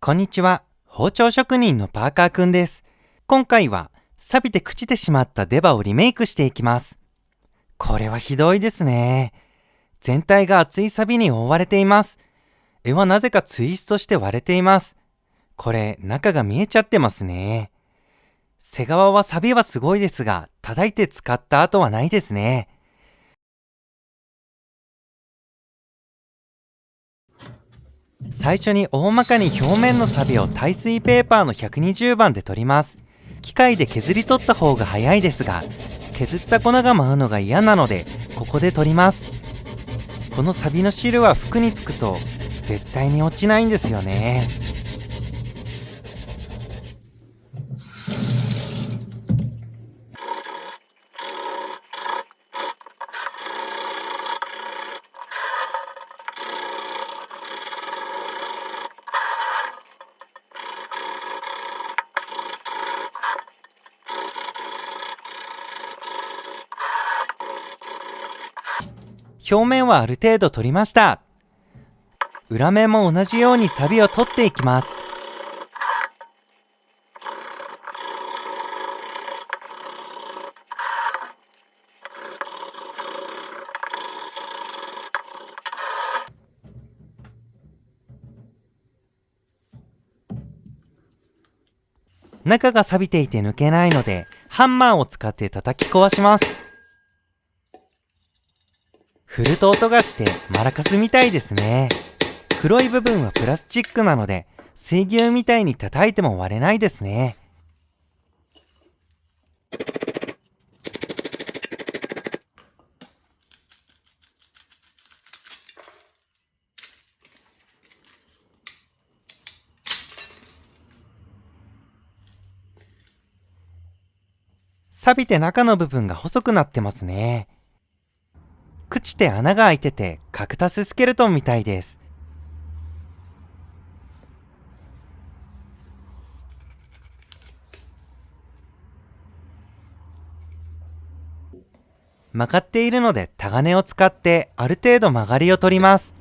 こんにちは。包丁職人のパーカーくんです。今回は錆びて朽ちてしまった出刃をリメイクしていきます。これはひどいですね。全体が厚い錆に覆われています。柄はなぜかツイストして割れています。これ中が見えちゃってますね。背側は錆はすごいですが、叩いて使った跡はないですね。最初に大まかに表面の錆を耐水ペーパーの120番で取ります。機械で削り取った方が早いですが、削った粉が舞うのが嫌なのでここで取ります。この錆の汁は服につくと絶対に落ちないんですよね。表面はある程度取りました。裏面も同じように錆を取っていきます。中が錆びていて抜けないのでハンマーを使って叩き壊します。振ると音がしてマラカスみたいですね。黒い部分はプラスチックなので水牛みたいに叩いても割れないですね。錆びて中の部分が細くなってますね。朽ちて穴が開いててカクタススケルトンみたいです。曲がっているのでタガネを使ってある程度曲がりを取ります。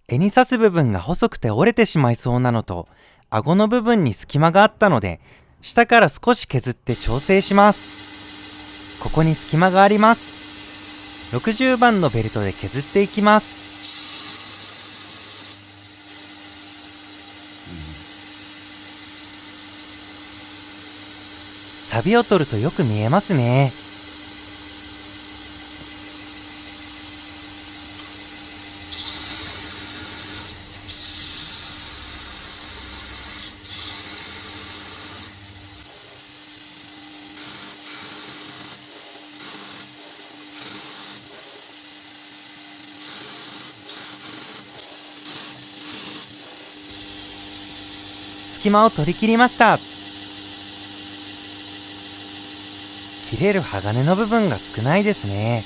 柄に刺す部分が細くて折れてしまいそうなのと、顎の部分に隙間があったので下から少し削って調整します。ここに隙間があります。60番のベルトで削っていきます。錆を取るとよく見えますね。隙間を取り切りました。切れる鋼の部分が少ないですね。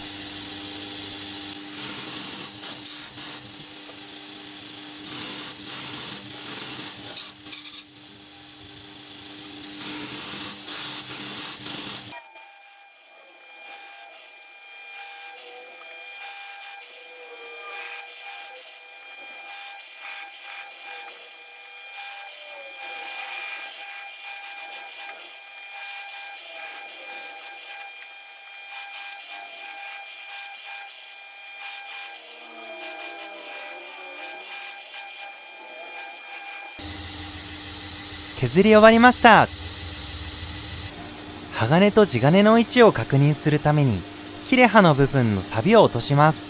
削り終わりました。鋼と地金の位置を確認するために切れ刃の部分の錆を落とします。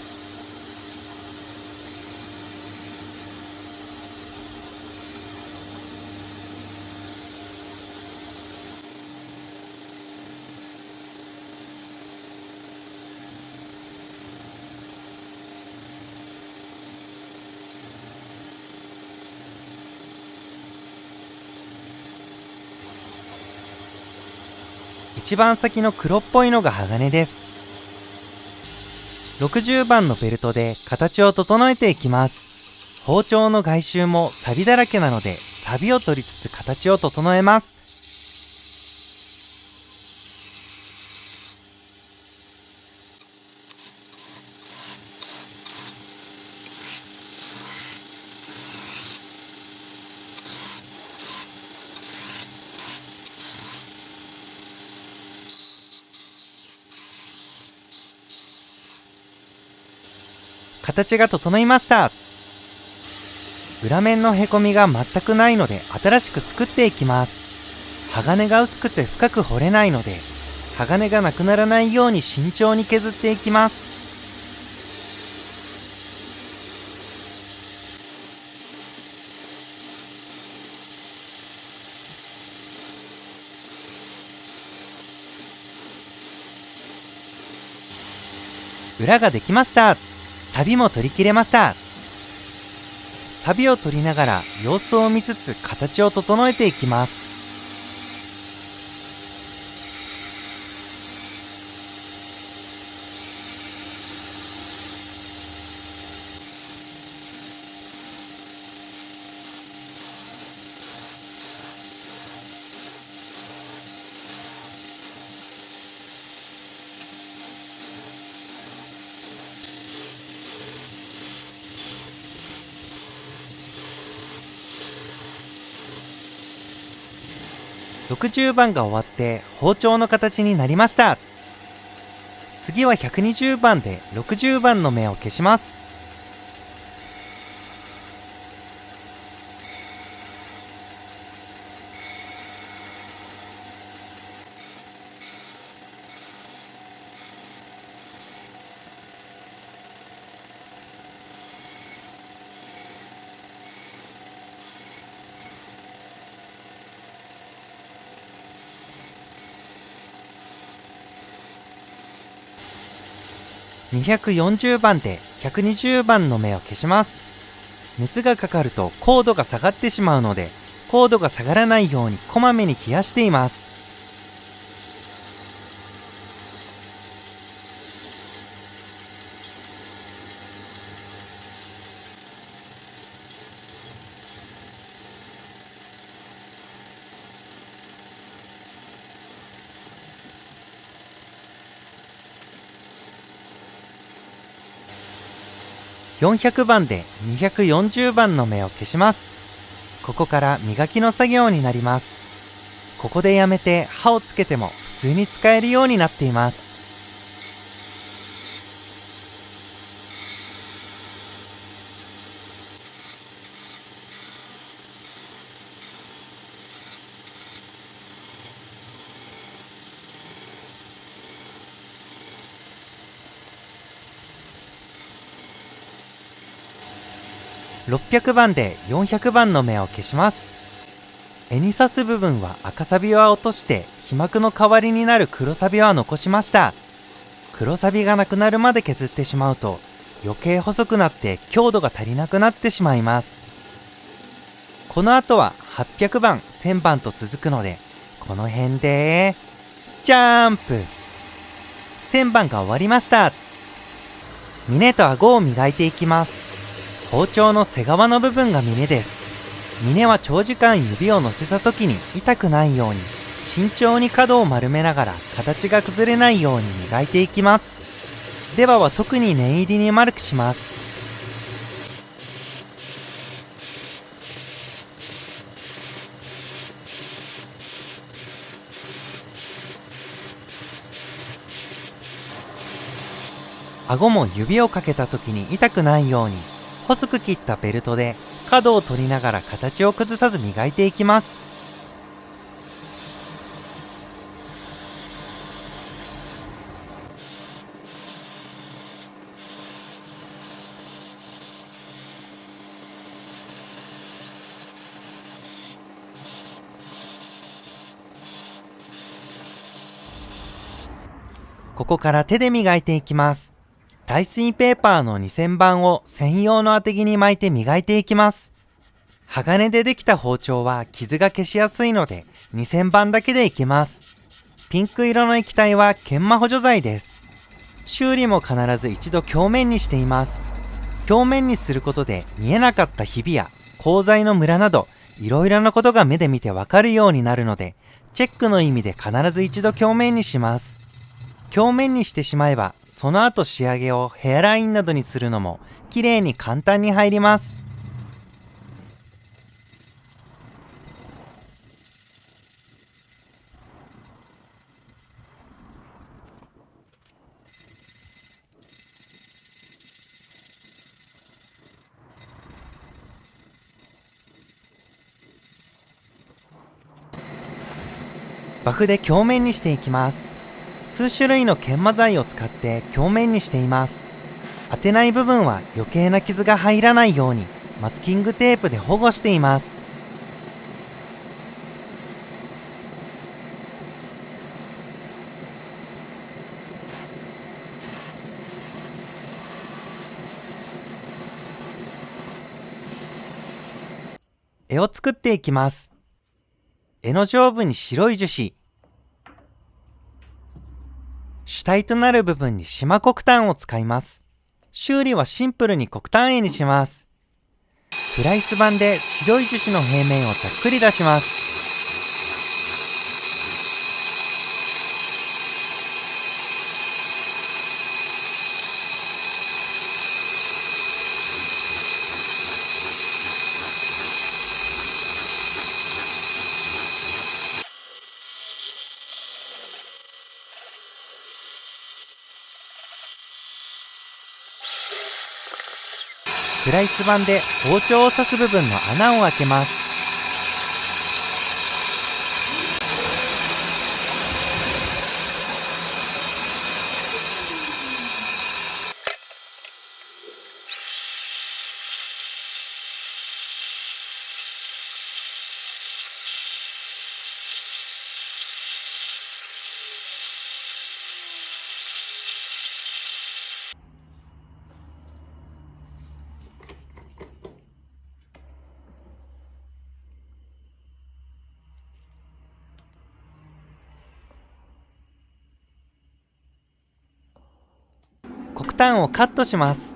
一番先の黒っぽいのが鋼です。60番のベルトで形を整えていきます。包丁の外周も錆だらけなので、錆を取りつつ形を整えます。形が整いました。裏面のへこみが全くないので新しく作っていきます。鋼が薄くて深く掘れないので、鋼がなくならないように慎重に削っていきます。裏ができました。錆も取り切れました。錆を取りながら様子を見つつ形を整えていきます。60番が終わって包丁の形になりました。次は120番で60番の目を消します。240番で120番の目を消します。熱がかかると高度が下がってしまうので、高度が下がらないようにこまめに冷やしています。400番で240番の目を消します。ここから磨きの作業になります。ここでやめて刃をつけても普通に使えるようになっています。600番で400番の目を消します。柄に刺す部分は赤サビは落として皮膜の代わりになる黒サビは残しました。黒サビがなくなるまで削ってしまうと余計細くなって強度が足りなくなってしまいます。この後は800番1000番と続くので、この辺でジャンプ。1000番が終わりました。峰と顎を磨いていきます。包丁の背側の部分が峰です。峰は長時間指を乗せた時に痛くないように慎重に角を丸めながら形が崩れないように磨いていきます。出刃は特に念入りに丸くします。顎も指をかけた時に痛くないように細く切ったベルトで角を取りながら形を崩さず磨いていきます。ここから手で磨いていきます。耐水ペーパーの2000番を専用の当て木に巻いて磨いていきます。鋼でできた包丁は傷が消しやすいので2000番だけでいけます。ピンク色の液体は研磨補助剤です。修理も必ず一度鏡面にしています。表面にすることで見えなかったひびや鋼材のムラなどいろいろなことが目で見てわかるようになるので、チェックの意味で必ず一度鏡面にします。鏡面にしてしまえば、その後仕上げをヘアラインなどにするのも綺麗に簡単に入ります。バフで鏡面にしていきます。数種類の研磨剤を使って鏡面にしています。当てない部分は余計な傷が入らないようにマスキングテープで保護しています。絵を作っていきます。絵の上部に白い樹脂、主体となる部分に縞黒炭を使います。修理はシンプルに黒炭絵にします。フライス板で白い樹脂の平面をざっくり出します。フライス板で包丁を刺す部分の穴を開けます。黒炭をカットします。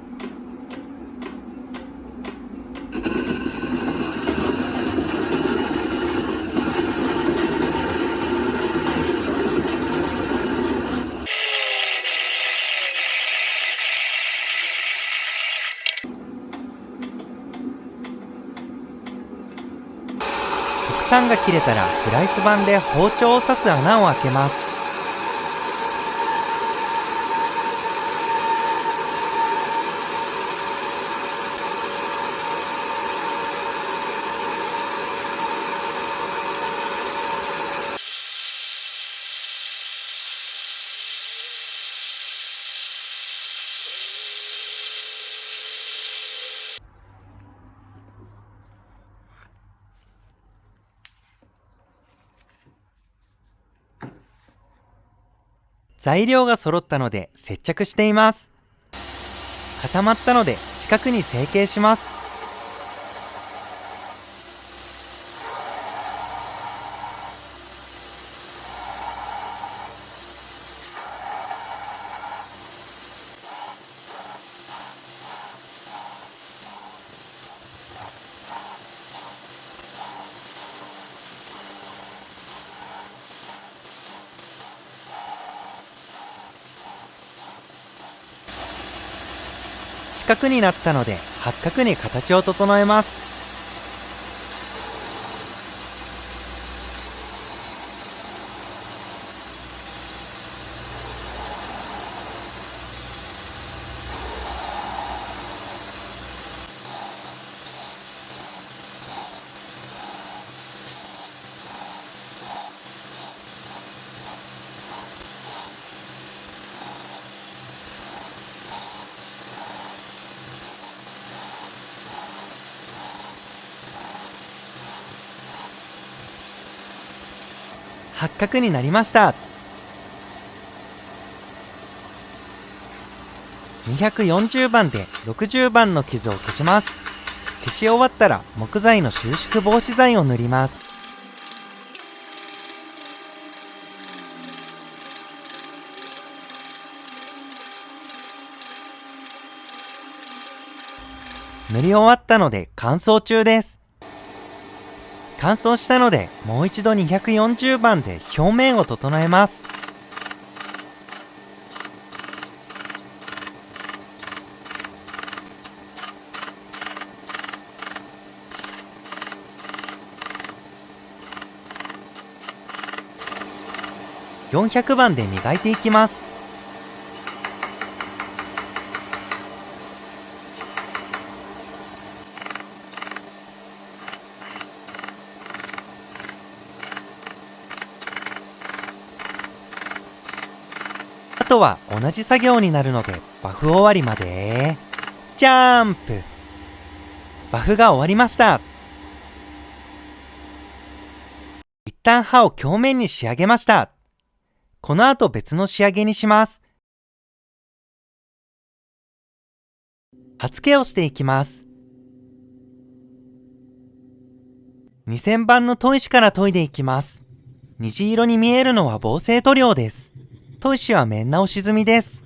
黒炭が切れたらフライス板で包丁を刺す穴を開けます。材料が揃ったので接着しています。固まったので四角に成形します。四角になったので八角に形を整えます。八角になりました。240番で60番の傷を消します。消し終わったら木材の収縮防止剤を塗ります。塗り終わったので乾燥中です。乾燥したのでもう一度240番で表面を整えます。400番で磨いていきます。あとは同じ作業になるのでバフ終わりまでジャンプ。バフが終わりました。一旦刃を鏡面に仕上げました。この後別の仕上げにします。刃付けをしていきます。2000番の砥石から研いでいきます。虹色に見えるのは防水塗料です。砥石は面直し済みです。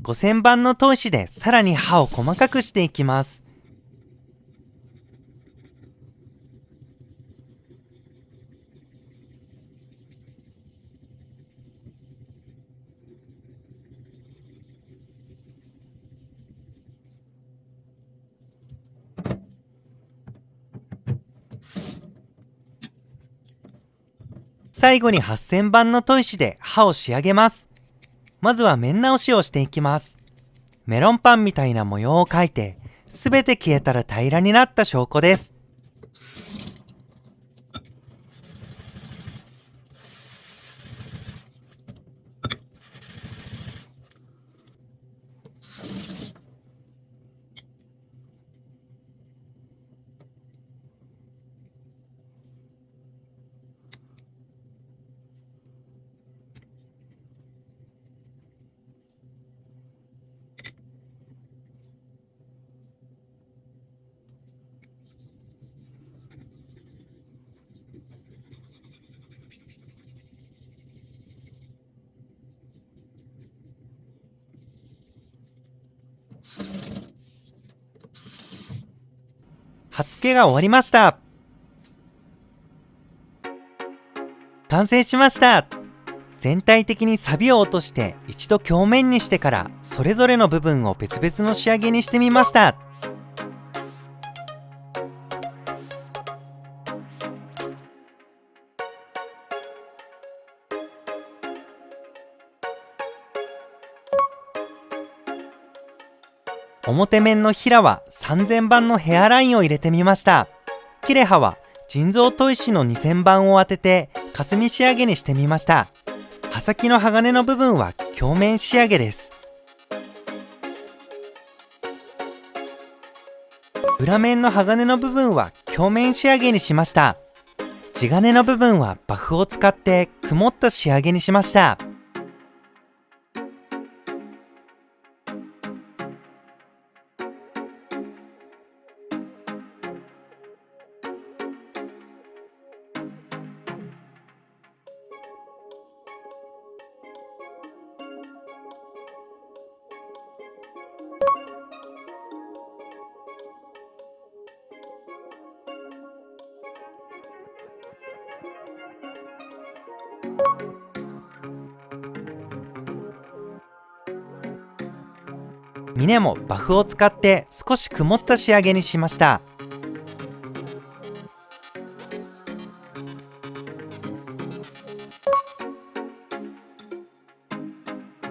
5000番の砥石でさらに刃を細かくしていきます。最後に8000番の砥石で刃を仕上げます。まずは面直しをしていきます。メロンパンみたいな模様を描いて、すべて消えたら平らになった証拠です。刃付けが終わりました。完成しました。全体的に錆を落として一度鏡面にしてからそれぞれの部分を別々の仕上げにしてみました。表面の平は3000番のヘアラインを入れてみました。切れ刃は人造砥石の2000番を当てて霞仕上げにしてみました。刃先の鋼の部分は鏡面仕上げです。裏面の鋼の部分は鏡面仕上げにしました。地金の部分はバフを使って曇った仕上げにしました。峰もバフを使って少し曇った仕上げにしました。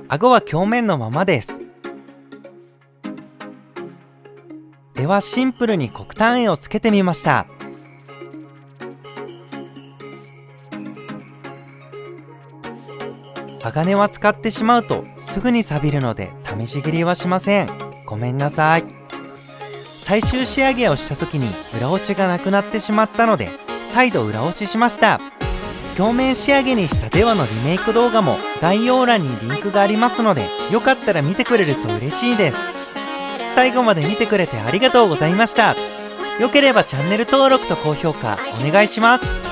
顎は鏡面のままです。ではシンプルに黒炭絵をつけてみました。鋼は使ってしまうとすぐに錆びるので試し切りはしません。ごめんなさい。最終仕上げをした時に裏押しがなくなってしまったので再度裏押ししました。鏡面仕上げにしたデワのリメイク動画も概要欄にリンクがありますので、よかったら見てくれると嬉しいです。最後まで見てくれてありがとうございました。よければチャンネル登録と高評価お願いします。